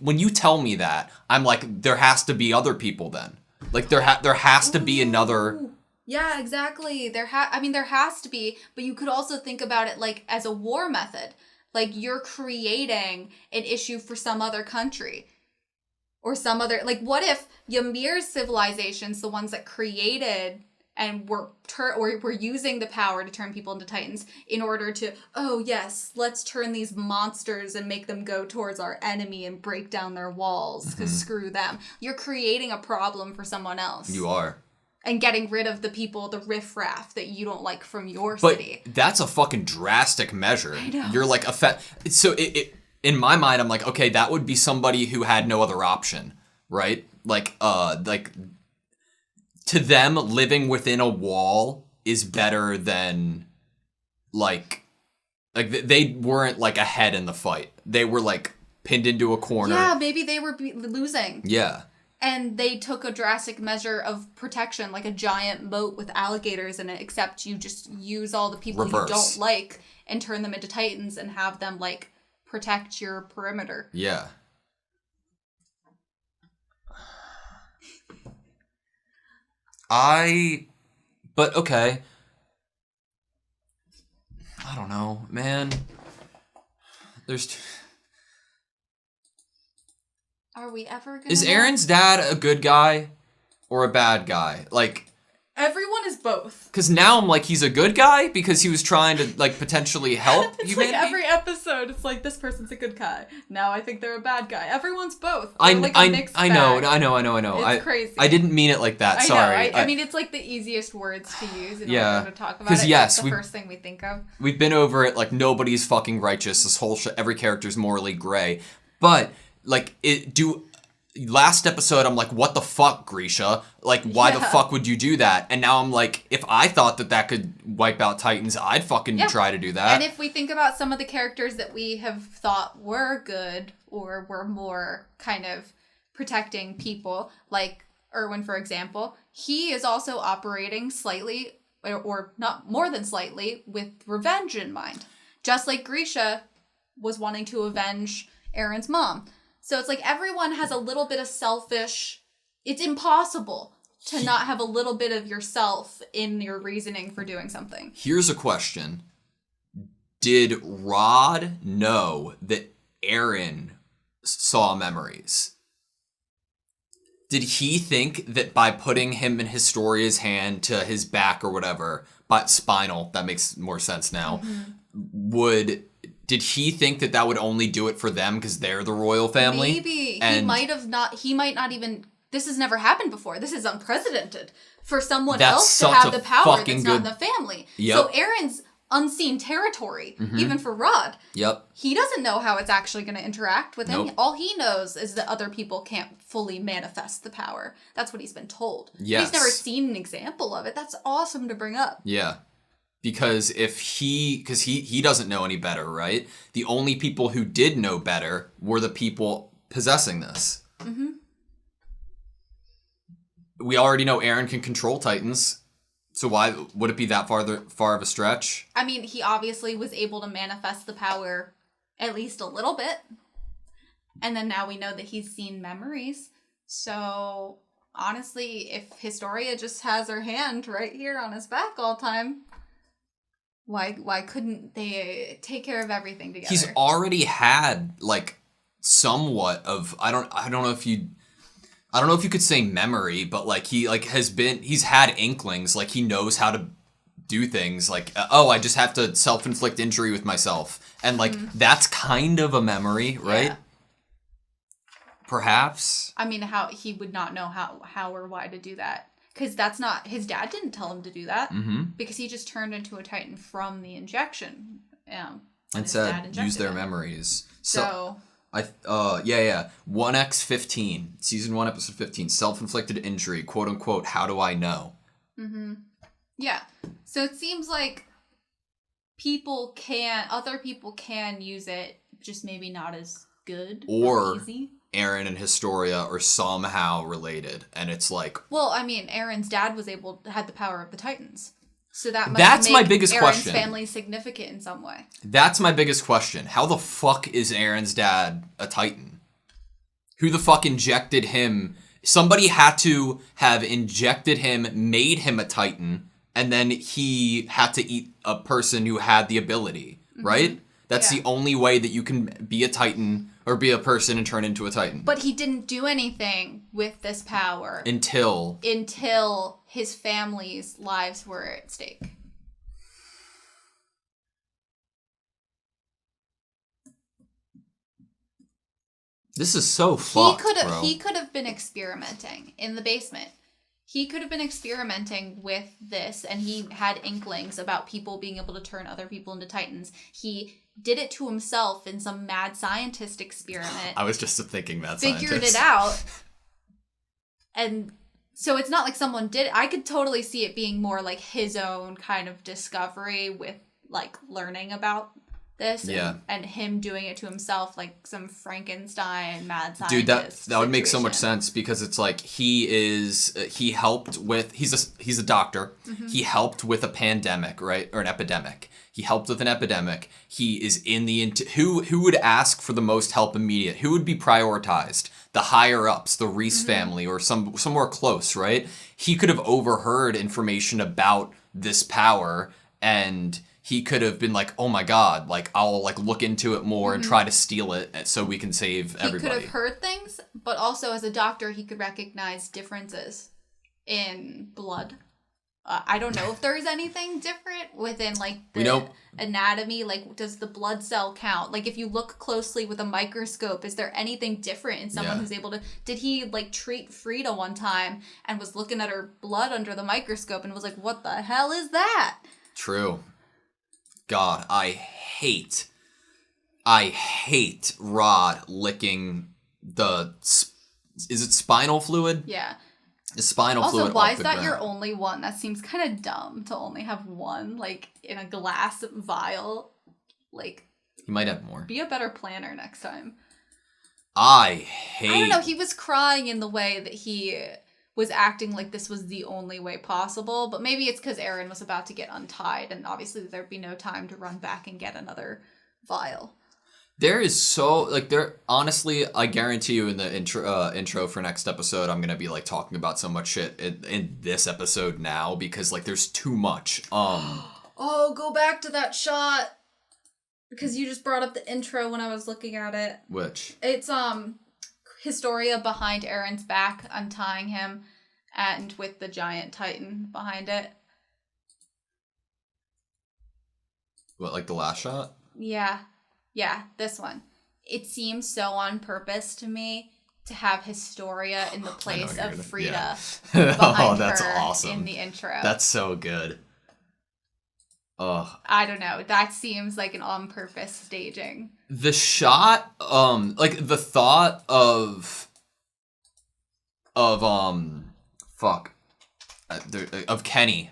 when you tell me that, I'm like, there has to be other people then. Like, there has to be another... Yeah, exactly. There has to be, but you could also think about it like as a war method. Like, you're creating an issue for some other country. Or some other, like, what if Ymir's civilizations, the ones that created and were using the power to turn people into Titans in order to, oh yes, let's turn these monsters and make them go towards our enemy and break down their walls, because screw them. You're creating a problem for someone else. You are. And getting rid of the people, the riffraff that you don't like from your city. But that's a fucking drastic measure. I know. You're like, so it in my mind, I'm like, okay, that would be somebody who had no other option, right? Like to them, living within a wall is better than, like they weren't, like, ahead in the fight. They were, like, pinned into a corner. Yeah, maybe they were losing. Yeah. And they took a drastic measure of protection, like a giant moat with alligators in it, except you just use all the people you don't like and turn them into Titans and have them, like, protect your perimeter. Yeah. But okay. I don't know, man. Are we ever gonna Is Aaron's dad a good guy or a bad guy? Like, everyone is both. Because now I'm like, he's a good guy because he was trying to, like, potentially help It's humanity. like every episode, it's like, this person's a good guy. Now I think they're a bad guy. Everyone's both. I know. It's crazy. I didn't mean it like that. Sorry. I mean, it's like the easiest words to use in order to talk about it. Because yes, it's the first thing we think of. We've been over it. Like, nobody's fucking righteous. This whole shit. Every character's morally gray. But like, last episode, I'm like, what the fuck, Grisha? Like, why the fuck would you do that? And now I'm like, if I thought that could wipe out Titans, I'd fucking try to do that. And if we think about some of the characters that we have thought were good or were more kind of protecting people, like Erwin, for example, he is also operating slightly, or not more than slightly, with revenge in mind. Just like Grisha was wanting to avenge Aaron's mom. So it's like everyone has a little bit of selfish... It's impossible to not have a little bit of yourself in your reasoning for doing something. Here's a question. Did Rod know that Aaron saw memories? Did he think that by putting him in Historia's hand to his back or whatever, but spinal, that makes more sense now, did he think that would only do it for them because they're the royal family? Maybe. He might not even... This has never happened before. This is unprecedented for someone else to have the power that's not in the family. Yep. So Aaron's unseen territory, even for Rod. Yep. He doesn't know how it's actually going to interact with him. Nope. All he knows is that other people can't fully manifest the power. That's what he's been told. Yes. He's never seen an example of it. That's awesome to bring up. Yeah. Because he doesn't know any better, right? The only people who did know better were the people possessing this. Mm-hmm. We already know Aaron can control Titans, so why would it be that far of a stretch? I mean, he obviously was able to manifest the power at least a little bit. And then now we know that he's seen memories. So, honestly, if Historia just has her hand right here on his back all the time... Why couldn't they take care of everything together? He's already had, like, somewhat of, I don't know if you could say memory, but like he's had inklings, like he knows how to do things, like I just have to self-inflict injury with myself, and like that's kind of a memory, right? Yeah. Perhaps. I mean, how he would not know how or why to do that. Because that's not... His dad didn't tell him to do that. Mm-hmm. Because he just turned into a Titan from the injection. And said, use their memories. So Yeah. 1x15, season 1, episode 15, self-inflicted injury, quote unquote, how do I know? Mm-hmm. Yeah. So it seems like other people can use it, just maybe not as good or easy. Eren and Historia are somehow related, and it's like... Well, I mean, Eren's dad had the power of the Titans. So that's my biggest Eren's question. family significant in some way. That's my biggest question. How the fuck is Eren's dad a Titan? Who the fuck injected him? Somebody had to have injected him, made him a Titan, and then he had to eat a person who had the ability, right? That's the only way that you can be a Titan or be a person and turn into a Titan. But he didn't do anything with this power Until his family's lives were at stake. This is so fucked, bro. He could have been experimenting in the basement. He could have been experimenting with this, and he had inklings about people being able to turn other people into Titans. He did it to himself in some mad scientist experiment. I was just thinking mad figured scientist. it out. And so it's not like someone did it. I could totally see it being more like his own kind of discovery with like learning about this and him doing it to himself, like some Frankenstein mad scientist. Dude, that would make so much situation. sense, because it's like he's a doctor. Mm-hmm. He helped with a pandemic, right? Or an epidemic. He helped with an epidemic. He is in the who would ask for the most help immediate? Who would be prioritized? The higher ups, the Reese family, or somewhere close, right? He could have overheard information about this power, and he could have been like, oh my god, like I'll like look into it more and try to steal it so we can save everybody. He could have heard things, but also as a doctor, he could recognize differences in blood. I don't know if there's anything different within like the anatomy. Like, does the blood cell count? Like, if you look closely with a microscope, is there anything different in someone who's able to? Did he like treat Frida one time and was looking at her blood under the microscope and was like, "What the hell is that?" True. God, I hate Rod licking is it spinal fluid? Yeah. The spinal fluid. Also, why is the that ground. your only one? That seems kind of dumb to only have one, like, in a glass vial. Like, He might have more. be a better planner next time. I don't know, he was crying in the way that he was acting like this was the only way possible, but maybe it's because Eren was about to get untied, and obviously there'd be no time to run back and get another vial. There is honestly, I guarantee you in the intro for next episode, I'm going to be like talking about so much shit in this episode now, because like there's too much. Oh, go back to that shot, because you just brought up the intro when I was looking at it. Which? It's Historia behind Eren's back, untying him, and with the giant titan behind it. What, like the last shot? Yeah, this one. It seems so on purpose to me to have Historia in the place of Frida behind that's her awesome. in the intro. That's so good. Ugh. I don't know. That seems like an on-purpose staging. The shot, like the thought of Kenny.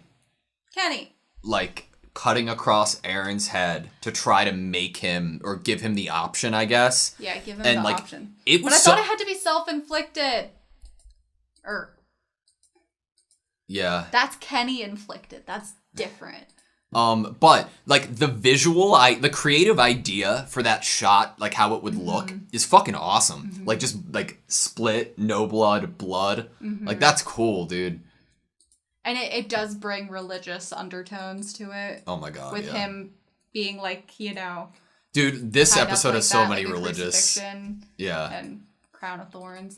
Like cutting across Eren's head to try to make him or give him the option, I guess. Yeah, give him and the like, option. It was but I thought it had to be self-inflicted. Yeah. That's Kenny inflicted. That's different. But like the creative idea for that shot, like how it would look, is fucking awesome. Mm-hmm. Like just like split, no blood. Mm-hmm. Like that's cool, dude. And it does bring religious undertones to it. Oh my god, with him being like, dude, this episode like has so many like religious. Yeah. And crown of thorns,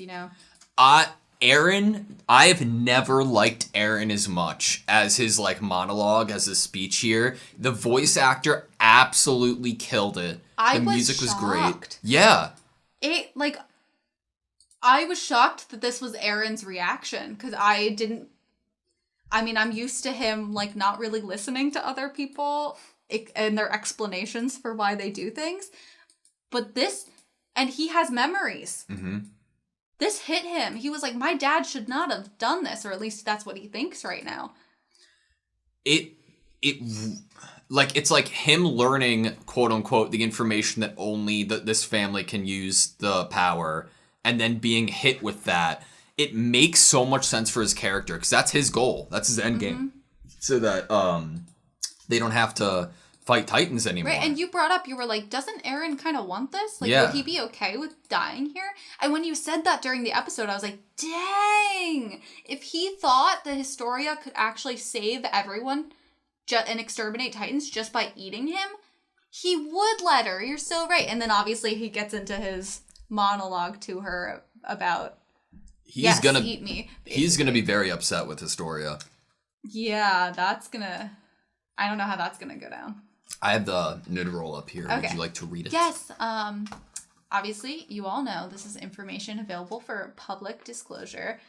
Eren, I have never liked Eren as much as his like monologue, as his speech here. The voice actor absolutely killed it. The music was great. Yeah. I was shocked that this was Eren's reaction, because I'm used to him like not really listening to other people and their explanations for why they do things. But this, And he has memories. Mm-hmm. This hit him. He was like, my dad should not have done this, or at least that's what he thinks right now. It's like him learning, quote unquote, the information that only this family can use the power, and then being hit with that. It makes so much sense for his character, because that's his goal. That's his end game. So that they don't have to fight Titans anymore. Right, and you brought up, you were like, doesn't Eren kind of want this? Like, Yeah. would he be okay with dying here? And when you said that during the episode, I was like, dang! If he thought the Historia could actually save everyone and exterminate Titans just by eating him, he would let her. You're so right. And then obviously he gets into his monologue to her about, eat me. He's gonna be very upset with Historia. Yeah, I don't know how that's gonna go down. I have the nid roll up here. Okay. Would you like to read it? Yes. Obviously, you all know this is information available for public disclosure,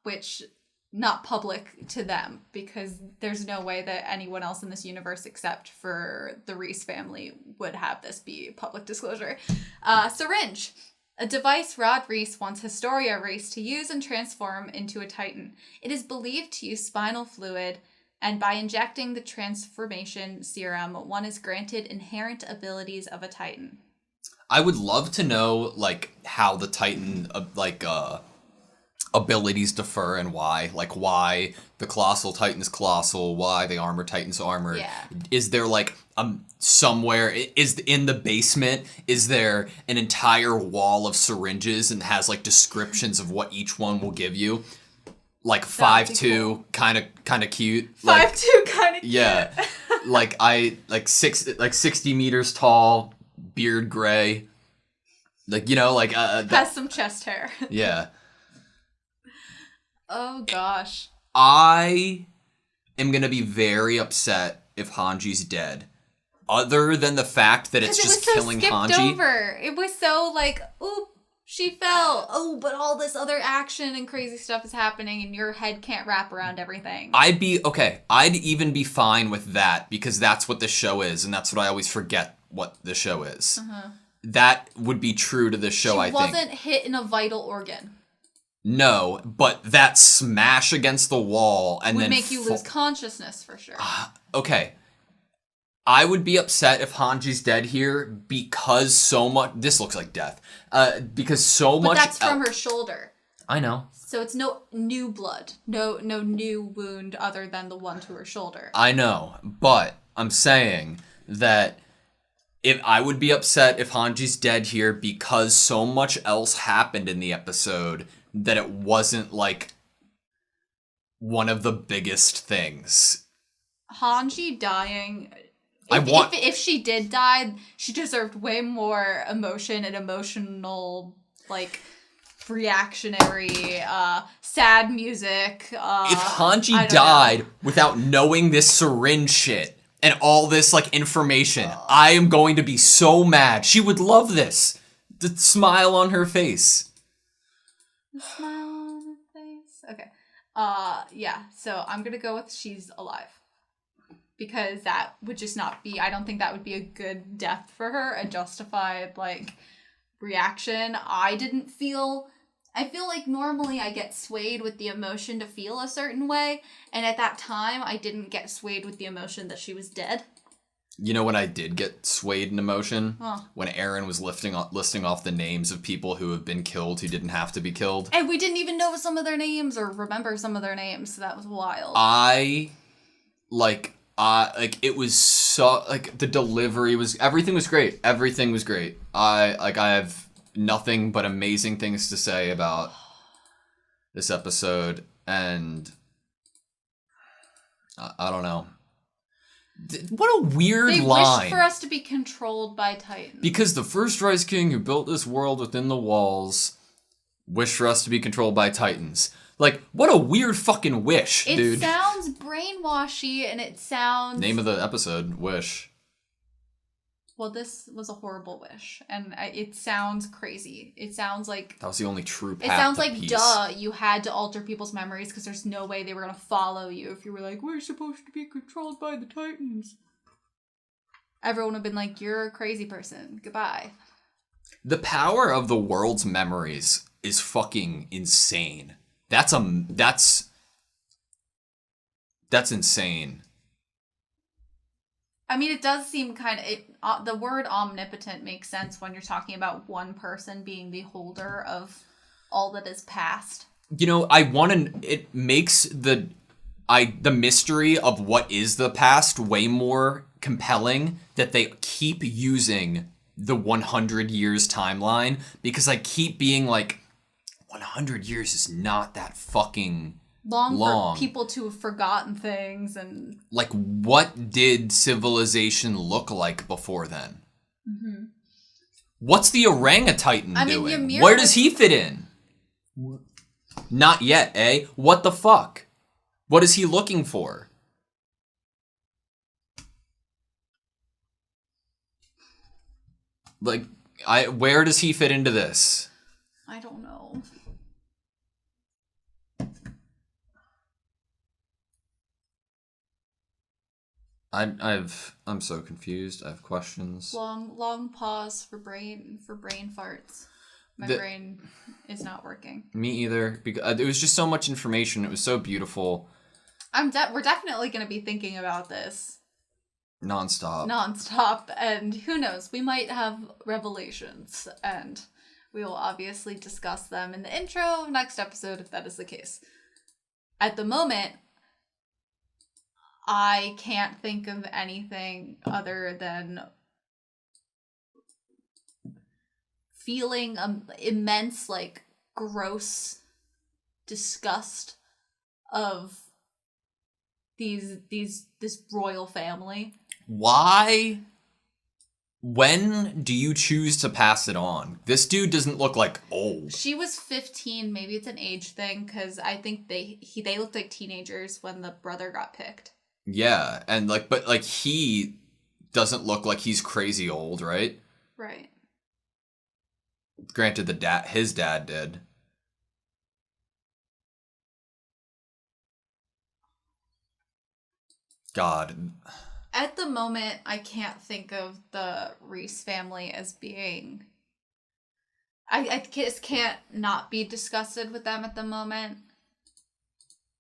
which not public to them, because there's no way that anyone else in this universe except for the Reese family would have this be public disclosure. Syringe. A device Rod Reese wants Historia Reese to use and transform into a Titan. It is believed to use spinal fluid, and by injecting the transformation serum, one is granted inherent abilities of a Titan. I would love to know, like, how the Titan, abilities differ and why. Like, why the Colossal Titan's colossal, why the Armor Titan's armored. Yeah. Is there, like, somewhere, is in the basement, is there an entire wall of syringes and has, like, descriptions of what each one will give you? Like 5'2", kind of cute. 5'2", kind of cute. Yeah, like 60 meters tall, beard gray, like, you know, like has some chest hair. Yeah. Oh gosh. I am gonna be very upset if Hanji's dead. Other than the fact that it's just killing Hanji. Over. It was so like, oop. She fell. Oh, but all this other action and crazy stuff is happening and your head can't wrap around everything. I'd even be fine with that, because that's what the show is, and that's what I always forget what the show is. Uh-huh. That would be true to the show, I think. She wasn't hit in a vital organ. No, but that smash against the wall and then... would make you lose consciousness, for sure. Okay. I would be upset if Hanji's dead here because so much... This looks like death. Because so much... But that's from her shoulder. I know. So it's no new blood. No new wound other than the one to her shoulder. I know. But I'm saying that if I would be upset if Hanji's dead here because so much else happened in the episode that it wasn't, like, one of the biggest things. Hanji dying... If she did die, she deserved way more emotion and emotional, like, reactionary, sad music. If Hanji died without knowing this syringe shit and all this, like, information, I am going to be so mad. She would love this. The smile on her face. The smile on her face? Okay. Yeah, so I'm gonna go with she's alive. Because that would just not be... I don't think that would be a good death for her, a justified, like, reaction. I feel like normally I get swayed with the emotion to feel a certain way, and at that time I didn't get swayed with the emotion that she was dead. You know when I did get swayed in emotion? Huh. When Eren was listing off the names of people who have been killed who didn't have to be killed. And we didn't even know some of their names or remember some of their names, so that was wild. It was so, like, the delivery was, everything was great. Everything was great. I have nothing but amazing things to say about this episode, and I don't know. What a weird line. They wish for us to be controlled by Titans. Because the first Rice King who built this world within the walls wished for us to be controlled by Titans. Like, what a weird fucking wish, dude. It sounds brainwashy, and it sounds... Name of the episode, Wish. Well, this was a horrible wish, and it sounds crazy. It sounds like... That was the only true path It sounds to like, peace. duh, you had to alter people's memories because there's no way they were going to follow you if you were like, we're supposed to be controlled by the Titans. Everyone would have been like, you're a crazy person. Goodbye. The power of the world's memories is fucking insane. That's insane. I mean, it does seem kind of... the word omnipotent makes sense when you're talking about one person being the holder of all that is past. You know, it makes the mystery of what is the past way more compelling that they keep using the 100 years timeline, because I keep being like, 100 years is not that fucking long. For people to have forgotten things. And like, what did civilization look like before then? Mm-hmm. What's the orangutan doing? Ymir Where does he fit in? Not yet, eh? What the fuck? What is he looking for? Like, where does he fit into this? I don't know. I'm so confused. I have questions. Long pause for brain farts. My brain is not working. Me either. Because it was just so much information. It was so beautiful. We're definitely going to be thinking about this nonstop, and who knows, we might have revelations, and we will obviously discuss them in the intro of next episode if that is the case. At the moment, I can't think of anything other than feeling immense, like, gross disgust of this royal family. Why? When do you choose to pass it on? This dude doesn't look like old. She was 15. Maybe it's an age thing, because I think they looked like teenagers when the brother got picked. Yeah, and but he doesn't look like he's crazy old, right? Right. Granted, his dad did. God. At the moment, I can't think of the Reese family as being... I just can't not be disgusted with them at the moment.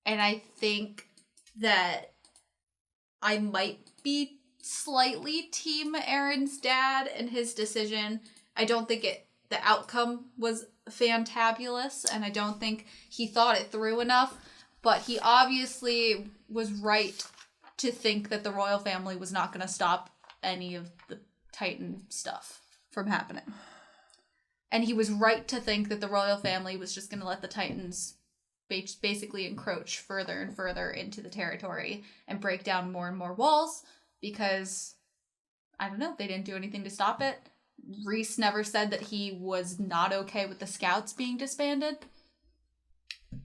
And I think that I might be slightly team Aaron's dad and his decision. I don't think the outcome was fantabulous, and I don't think he thought it through enough, but he obviously was right to think that the royal family was not going to stop any of the Titan stuff from happening. And he was right to think that the royal family was just going to let the Titans basically encroach further and further into the territory and break down more and more walls, because, I don't know, they didn't do anything to stop it. Reese never said that he was not okay with the scouts being disbanded.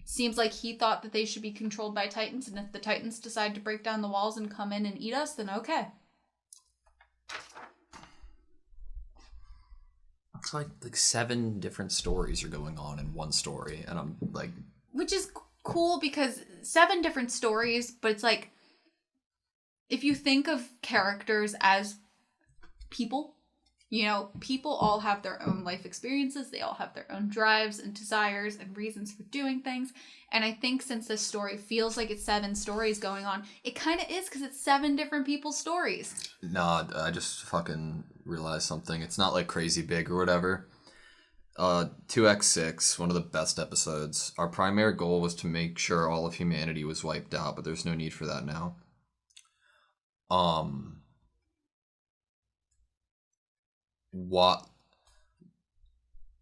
Seems like he thought that they should be controlled by Titans, and if the Titans decide to break down the walls and come in and eat us, then okay. It's like 7 different stories are going on in one story, and I'm like... Which is cool, because 7 different stories, but it's like, if you think of characters as people, you know, people all have their own life experiences, they all have their own drives and desires and reasons for doing things, and I think since this story feels like it's 7 stories going on, it kind of is, because it's 7 different people's stories. Nah, I just fucking realized something. It's not like crazy big or whatever. 2x6, one of the best episodes. Our primary goal was to make sure all of humanity was wiped out, but there's no need for that now. What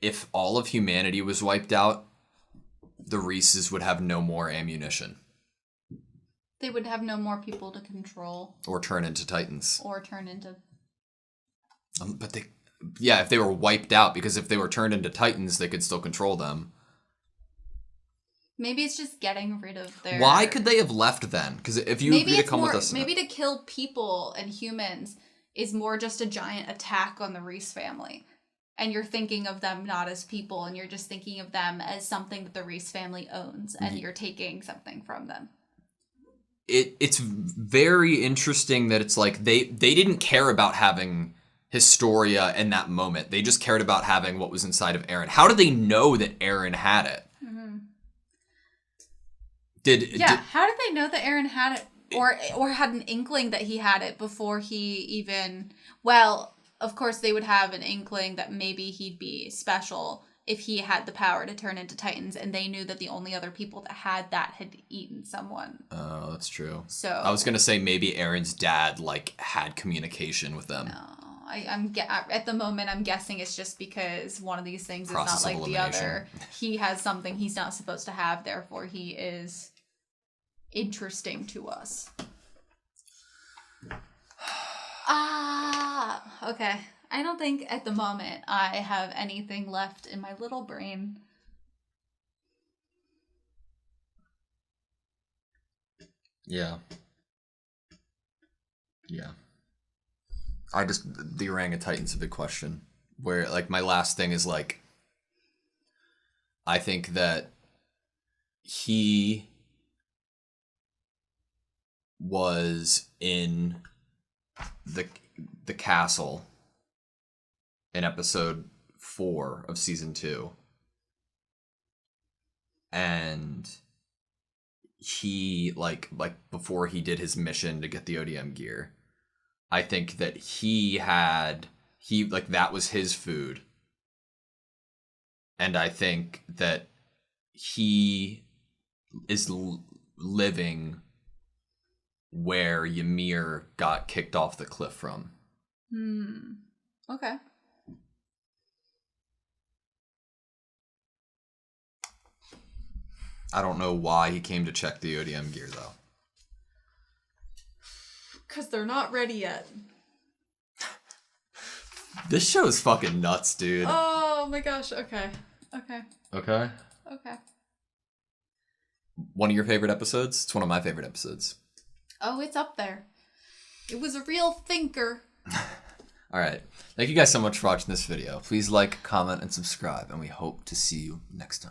if all of humanity was wiped out? The Reeses would have no more ammunition. They would have no more people to control. Or turn into Titans. But if they were wiped out, because if they were turned into Titans, they could still control them. Maybe it's just getting rid of their... Why could they have left then? Because if you agree to come with us... Maybe to kill people and humans is more just a giant attack on the Reese family. And you're thinking of them not as people, and you're just thinking of them as something that the Reese family owns, and you're taking something from them. It's very interesting that it's like they didn't care about having Historia in that moment. They just cared about having what was inside of Eren. How did they know that Eren had it? Mm-hmm. How did they know that Eren had it, or had an inkling that he had it before he even? Well, of course they would have an inkling that maybe he'd be special if he had the power to turn into Titans, and they knew that the only other people that had that had eaten someone. Oh, that's true. So I was gonna say maybe Eren's dad like had communication with them. No, I'm at the moment I'm guessing it's just because one of these things is Process not of like the elimination. other. He has something he's not supposed to have, therefore he is interesting to us. Okay. I don't think at the moment I have anything left in my little brain. Yeah. The orangutan's a big question. Where, like, my last thing is, like, I think that he was in the castle in episode 4 of season 2. And he, like before he did his mission to get the ODM gear, I think that that was his food. And I think that he is living where Ymir got kicked off the cliff from. Okay. I don't know why he came to check the ODM gear, though. Because they're not ready yet. This show is fucking nuts, dude. Oh my gosh, okay. Okay. One of your favorite episodes? It's one of my favorite episodes. Oh, it's up there. It was a real thinker. Alright. Thank you guys so much for watching this video. Please like, comment, and subscribe, and we hope to see you next time.